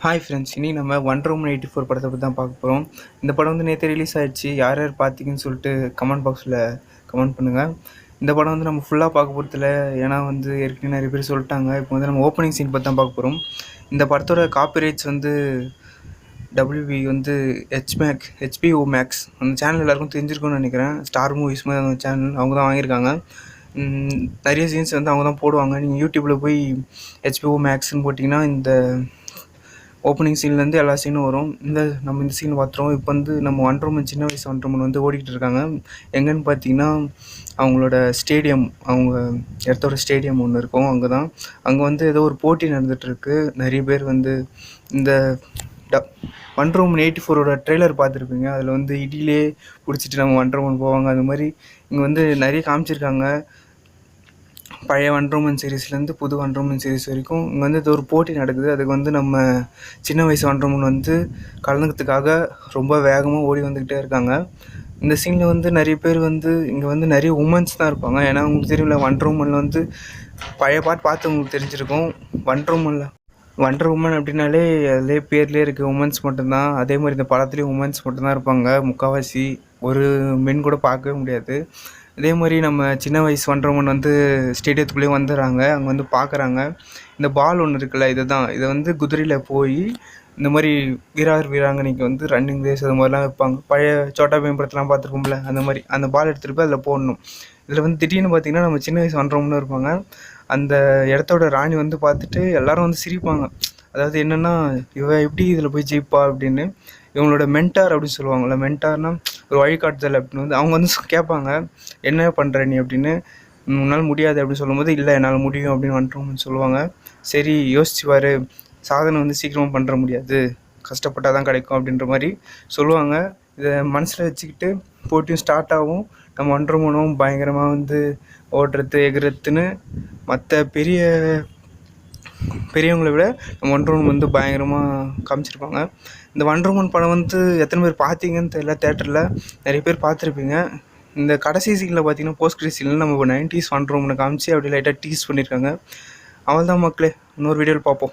Hi friends, இனி நம்ம wonder woman 84 படத்தை பற்றி தான் பார்க்க போகிறோம். இந்த படம் வந்து நேற்று ரிலீஸ் ஆகிடுச்சு. யார் யார் பார்த்தீங்கன்னு சொல்லிட்டு கமெண்ட் பாக்ஸில் கமெண்ட் பண்ணுங்கள். இந்த படம் வந்து நம்ம ஃபுல்லாக பார்க்க போகிறதில்ல, ஏன்னா வந்து ஏற்கனவே நிறைய பேர் சொல்லிட்டாங்க. இப்போ வந்து நம்ம ஓப்பனிங் சீன் பற்றி தான் பார்க்க போகிறோம். இந்த படத்தோட காப்பிரைட்ஸ் வந்து WB வந்து HBO Max அந்த சேனல் எல்லாருக்கும் தெரிஞ்சிருக்கும்னு நினைக்கிறேன். ஸ்டார் மூவிஸ் மாதிரி அந்த சேனல் அவங்க தான் வாங்கியிருக்காங்க. நிறைய சீன்ஸ் வந்து அவங்க தான் போடுவாங்க. நீங்கள் யூடியூப்பில் போய் HBO Maxன்னு போட்டிங்கன்னா இந்த ஓப்பனிங் சீன்லேருந்து எல்லா சீனும் வரும். நம்ம இந்த சீன் பார்த்துருவோம். இப்போ வந்து நம்ம ஒண்டர் உமன் சின்ன வயசு ஒண்டர் உமன் வந்து ஓடிக்கிட்டு இருக்காங்க. எங்கன்னு பார்த்தீங்கன்னா அவங்களோட ஸ்டேடியம், அவங்க இடத்தோட ஸ்டேடியம் ஒன்று இருக்கும். அங்கே வந்து ஏதோ ஒரு போட்டி நடந்துகிட்ருக்கு. நிறைய பேர் வந்து இந்த ஒண்டர் உமன் 84ஓட ட்ரெய்லர் பார்த்துருப்பீங்க. அதில் வந்து இடியிலே பிடிச்சிட்டு நம்ம ஒண்டர் உமன் போவாங்க. அது மாதிரி இங்கே வந்து நிறைய காமிச்சிருக்காங்க. பழைய ஒண்டர் உமன் சீரீஸ்லேருந்து புது ஒண்டர் உமன் சீரீஸ் வரைக்கும் இங்கே வந்து இது ஒரு போட்டி நடக்குது. அதுக்கு வந்து நம்ம சின்ன வயசு ஒண்டர் உமன் வந்து கலந்துக்கிறதுக்காக ரொம்ப வேகமாக ஓடி வந்துக்கிட்டே இருக்காங்க. இந்த சீனில் வந்து நிறைய பேர் வந்து இங்கே வந்து நிறைய உமன்ஸ் தான் இருப்பாங்க. ஏன்னா உங்களுக்கு தெரியல, ஒண்டர் உமனில் வந்து பழைய பாட்டு பார்த்து உங்களுக்கு தெரிஞ்சிருக்கும். ஒண்டர் உமன் அப்படின்னாலே அதிலே பேர்லேயே இருக்குது, உமன்ஸ் மட்டும்தான். அதே மாதிரி இந்த படத்துலேயும் உமன்ஸ் மட்டும்தான் இருப்பாங்க முக்கால்வாசி. ஒரு மென் கூட பார்க்கவே முடியாது. அதே மாதிரி நம்ம சின்ன வயசு ஒண்டர் உமன் வந்து ஸ்டேடியத்துக்குள்ளேயே வந்துடுறாங்க. அங்கே வந்து பார்க்குறாங்க. இந்த பால் ஒன்று இருக்குல்ல, இதை வந்து குதிரையில் போய் இந்த மாதிரி வீராங்கனைக்கு வந்து ரன்னிங் ரேஸ் அது மாதிரிலாம் வைப்பாங்க. பழைய சோட்டா பீம் படத்தெலாம் பார்த்துருக்கோம்ல, அந்த மாதிரி அந்த பால் எடுத்துகிட்டு போய் அதில் போடணும். இதில் வந்து திடீர்னு பார்த்திங்கன்னா நம்ம சின்ன வயசு ஒண்டர் உமனும் இருப்பாங்க. அந்த இடத்தோட ராணி வந்து பார்த்துட்டு எல்லோரும் வந்து சிரிப்பாங்க. அதாவது என்னென்னா, இவ எப்படி இதில் போய் ஜெயிப்பா அப்படின்னு. இவங்களோட மென்டார் அப்படின்னு சொல்லுவாங்கள்ல, மென்டார்னால் ஒரு வழிகாட்டுதல் அப்படின்னு வந்து அவங்க வந்து கேட்பாங்க, என்ன பண்ணுற நீ அப்படின்னு. உன்னால் முடியாது அப்படின்னு சொல்லும்போது, இல்லை என்னால் முடியும் அப்படின்னு வந்துட்டோம்னு சொல்லுவாங்க. சரி யோசிச்சுவார், சாதனை வந்து சீக்கிரமாக பண்ணுற முடியாது, கஷ்டப்பட்டால் தான் கிடைக்கும் அப்படின்ற மாதிரி சொல்லுவாங்க. இதை மனசில் வச்சுக்கிட்டு போட்டியும் ஸ்டார்ட் ஆகும். நம்ம ஒண்டர் உமனும் பயங்கரமாக வந்து ஓடுறது எகுறதுன்னு மற்ற பெரியவங்களை விட நம்ம ஒண்டர் உமன் வந்து பயங்கரமாக காமிச்சிருப்பாங்க. இந்த ஒண்டர் உமன் படம் வந்து எத்தனை பேர் பார்த்தீங்கன்னு தெரியல. தேட்டரில் நிறைய பேர் பார்த்துருப்பீங்க. இந்த கடைசி சீனில் பார்த்தீங்கன்னா போஸ்ட் கிரெடிட் சீனில் நம்ம 90s ஒண்டர் உமனை காமிச்சு அப்படி லைட்டாக டீஸ் பண்ணியிருக்காங்க. அவள் தான் மக்களே, இன்னொரு வீடியோவில் பார்ப்போம்.